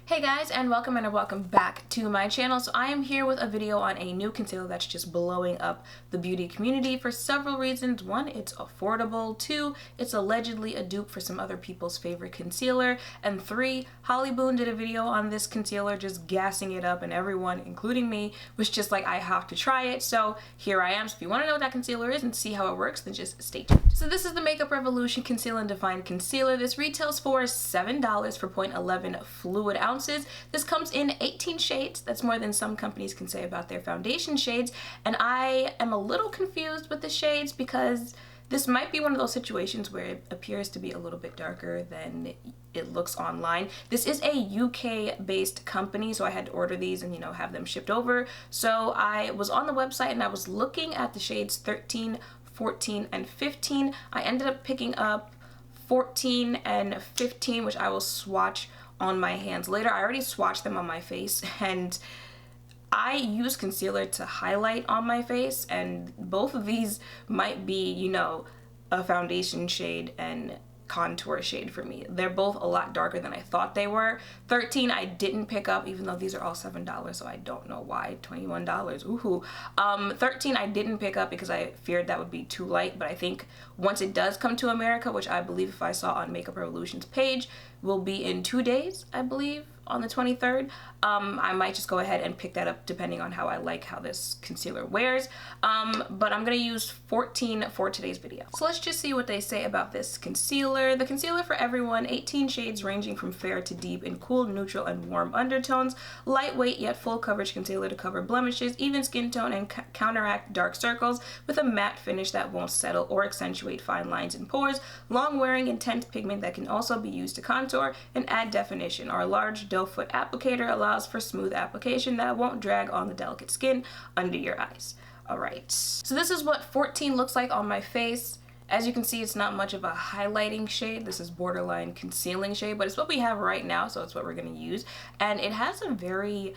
Hey guys, and welcome back to my channel. So I am here with a video on a new concealer that's just blowing up the beauty community for several reasons. One, it's affordable. Two, it's allegedly a dupe for some other people's favorite concealer. And three, Holly Boone did a video on this concealer just gassing it up, and everyone, including me, was just like, I have to try it. So here I am. So if you want to know what that concealer is and see how it works, then just stay tuned. So this is the Makeup Revolution Conceal and Define Concealer. This retails for $7 for 0.11 fluid ounces. This comes in 18 shades. That's more than some companies can say about their foundation shades. And I am a little confused with the shades because this might be one of those situations where it appears to be a little bit darker than it looks online. This is a UK based company, so I had to order these and have them shipped over. So I was on the website and I was looking at the shades 13, 14, and 15. I ended up picking up 14 and 15, which I will swatch on my hands later. I already swatched them on my face, and I use concealer to highlight on my face, and both of these might be, a foundation shade and contour shade for me. They're both a lot darker than I thought they were. 13 I didn't pick up, even though these are all $7, so I don't know why. $21, oohoo. 13 I didn't pick up because I feared that would be too light, but I think once it does come to America, which I believe if I saw on Makeup Revolution's page, will be in 2 days, I believe, on the 23rd. I might just go ahead and pick that up depending on how I like how this concealer wears. But I'm gonna use 14 for today's video. So let's just see what they say about this concealer. The concealer for everyone, 18 shades ranging from fair to deep in cool, neutral, and warm undertones. Lightweight yet full coverage concealer to cover blemishes, even skin tone, and counteract dark circles with a matte finish that won't settle or accentuate fine lines and pores. Long wearing intense pigment that can also be used to contour and add definition. Our large doe foot applicator allows for smooth application that won't drag on the delicate skin under your eyes. Alright, so this is what 14 looks like on my face. As you can see, it's not much of a highlighting shade. This is borderline concealing shade, but it's what we have right now, so it's what we're going to use. And it has a very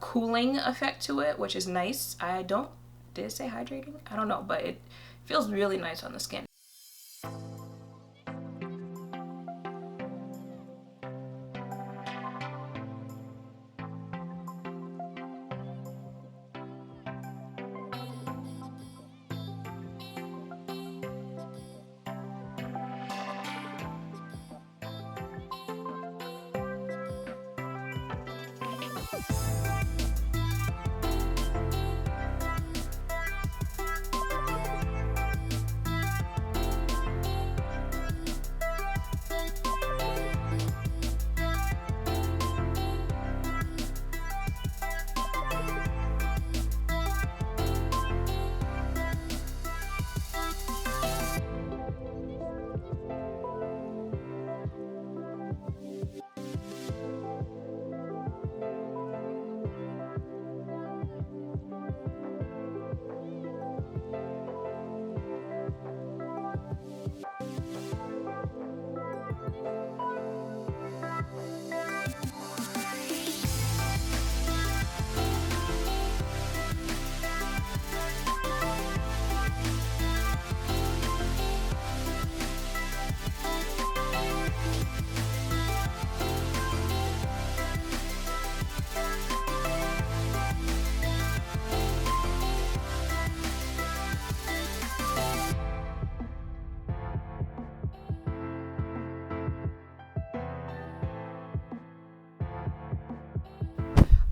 cooling effect to it, which is nice. Did it say hydrating? I don't know, but it feels really nice on the skin.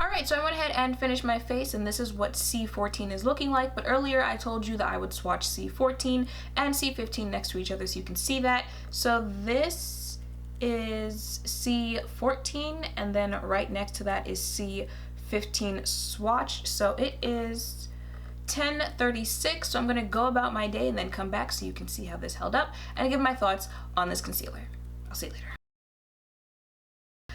Alright, so I went ahead and finished my face, and this is what C14 is looking like, but earlier I told you that I would swatch C14 and C15 next to each other so you can see that. So this is C14, and then right next to that is C15 swatched. So it is 10:36, so I'm going to go about my day and then come back so you can see how this held up and give my thoughts on this concealer. I'll see you later.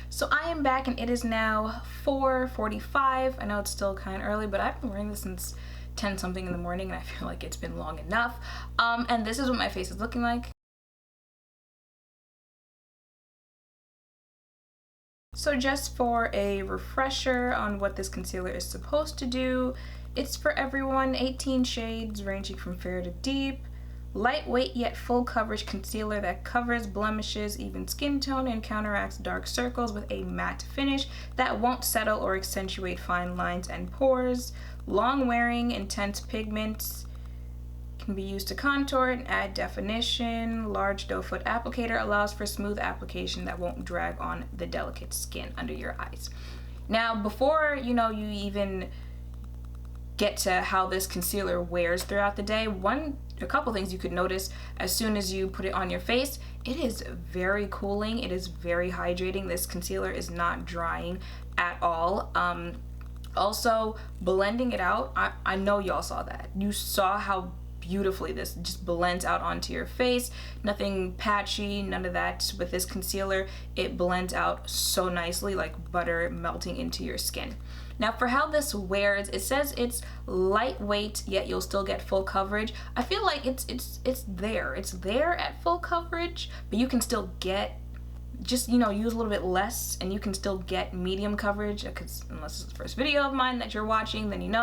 So I am back, and it is now 4:45. I know it's still kind of early, but I've been wearing this since 10 something in the morning, and I feel like it's been long enough. And this is what my face is looking like. So just for a refresher on what this concealer is supposed to do, it's for everyone, 18 shades ranging from fair to deep, lightweight yet full coverage concealer that covers blemishes, even skin tone, and counteracts dark circles with a matte finish that won't settle or accentuate fine lines and pores. Long wearing, intense pigments, can be used to contour and add definition. Large doe foot applicator allows for smooth application that won't drag on the delicate skin under your eyes. Now, before you even get to how this concealer wears throughout the day, a couple things you could notice as soon as you put it on your face. It is very cooling. It is very hydrating. This concealer is not drying at all. Also, blending it out, I know y'all saw that. You saw how beautifully this just blends out onto your face. Nothing patchy, none of that with this concealer. It blends out so nicely, like butter melting into your skin. Now, for how this wears, it says it's lightweight, yet you'll still get full coverage. I feel like it's there at full coverage, but you can still get, just use a little bit less and you can still get medium coverage, because unless it's the first video of mine that you're watching, then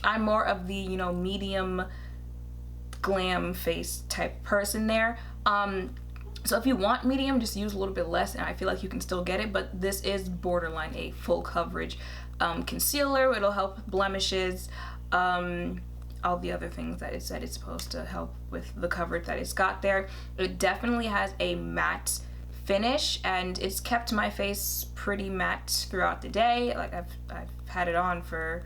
I'm more of the medium glam face type person there. So if you want medium, just use a little bit less and I feel like you can still get it, but this is borderline a full coverage concealer. It'll help with blemishes, all the other things that it said it's supposed to help with the coverage that it's got there. It definitely has a matte finish and it's kept my face pretty matte throughout the day. Like I've had it on for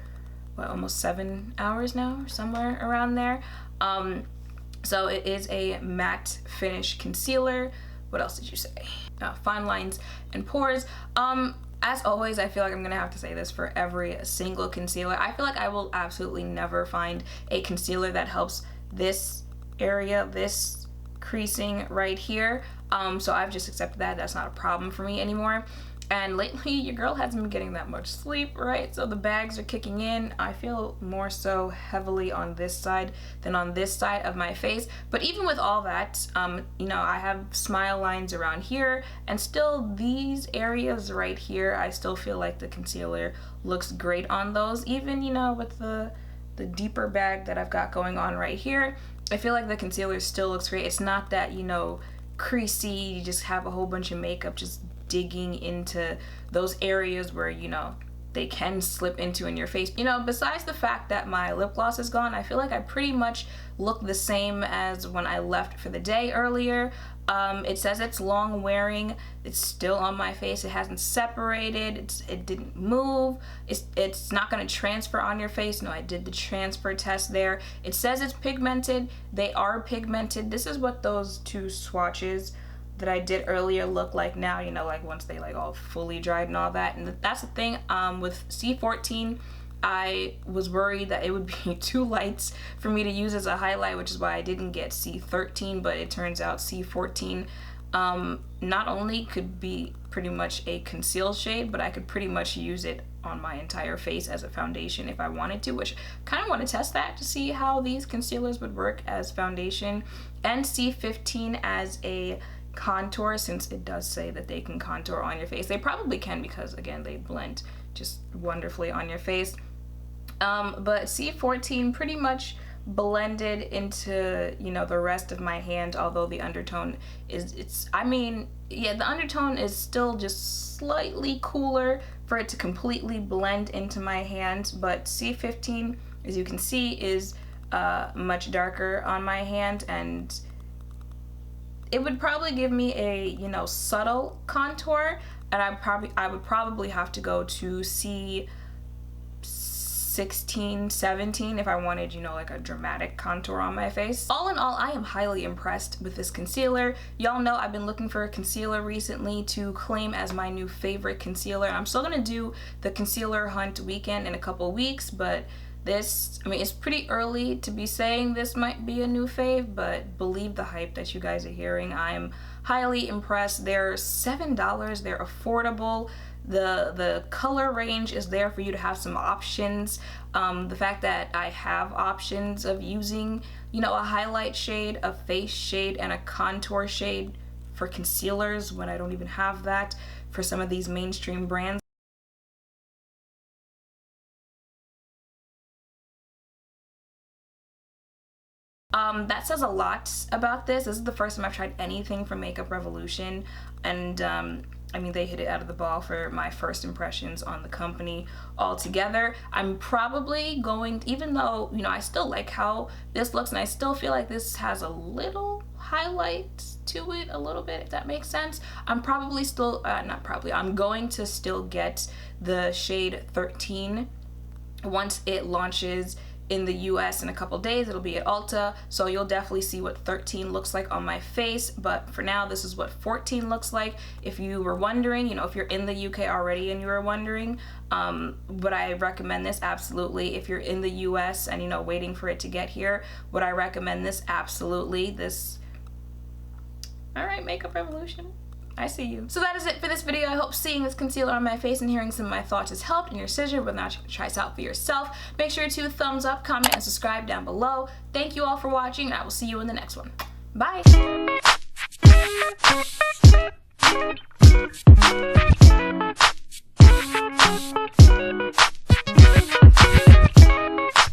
almost 7 hours now, or somewhere around there. So it is a matte finish concealer. What else did you say? Fine lines and pores. As always, I feel like I'm gonna have to say this for every single concealer. I feel like I will absolutely never find a concealer that helps this area, this creasing right here. So I've just accepted that. That's not a problem for me anymore. And lately, your girl hasn't been getting that much sleep, right? So the bags are kicking in. I feel more so heavily on this side than on this side of my face. But even with all that, I have smile lines around here, and still these areas right here, I still feel like the concealer looks great on those. Even, with the deeper bag that I've got going on right here, I feel like the concealer still looks great. It's not that, creasy, you just have a whole bunch of makeup just digging into those areas where they can slip into in your face. Besides the fact that my lip gloss is gone, I feel like I pretty much look the same as when I left for the day earlier. It says it's long wearing. It's still on my face. It hasn't separated. It didn't move. It's not going to transfer on your face. No, I did the transfer test there. It says it's pigmented. They are pigmented. This is what those two swatches that I did earlier look like now, like once they all fully dried and all that. And that's the thing with C14, I was worried that it would be too light for me to use as a highlight, which is why I didn't get C13, but it turns out C14 not only could be pretty much a conceal shade, but I could pretty much use it on my entire face as a foundation if I wanted to, which kind of want to test that to see how these concealers would work as foundation, and C15 as a contour, since it does say that they can contour on your face. They probably can, because again, they blend just wonderfully on your face. But C14 pretty much blended into the rest of my hand, although the undertone is the undertone is still just slightly cooler for it to completely blend into my hand. But C15, as you can see, is much darker on my hand, and it would probably give me a subtle contour, and I would probably have to go to C16, 17 if I wanted like a dramatic contour on my face. All in all, I am highly impressed with this concealer. Y'all know I've been looking for a concealer recently to claim as my new favorite concealer. I'm still gonna do the concealer hunt weekend in a couple weeks, but this, it's pretty early to be saying this might be a new fave, but believe the hype that you guys are hearing. I'm highly impressed. They're $7, they're affordable. The color range is there for you to have some options. The fact that I have options of using, a highlight shade, a face shade, and a contour shade for concealers when I don't even have that for some of these mainstream brands. That says a lot about this. This is the first time I've tried anything from Makeup Revolution, and I mean, they hit it out of the ball for my first impressions on the company altogether. I'm probably going, even though, you know, I still like how this looks and I still feel like this has a little highlight to it a little bit, if that makes sense. I'm probably still, I'm going to still get the shade 13 once it launches in the US in a couple days. It'll be at Ulta, so you'll definitely see what 13 looks like on my face, but for now this is what 14 looks like. If you were wondering, you know, if you're in the UK already and you were wondering, would I recommend this? Absolutely. If you're in the US and, you know, waiting for it to get here, would I recommend this? Absolutely. This, all right, Makeup Revolution, I see you. So that is it for this video. I hope seeing this concealer on my face and hearing some of my thoughts has helped in your decision whether or not you can try this out for yourself. Make sure to thumbs up, comment, and subscribe down below. Thank you all for watching, and I will see you in the next one. Bye!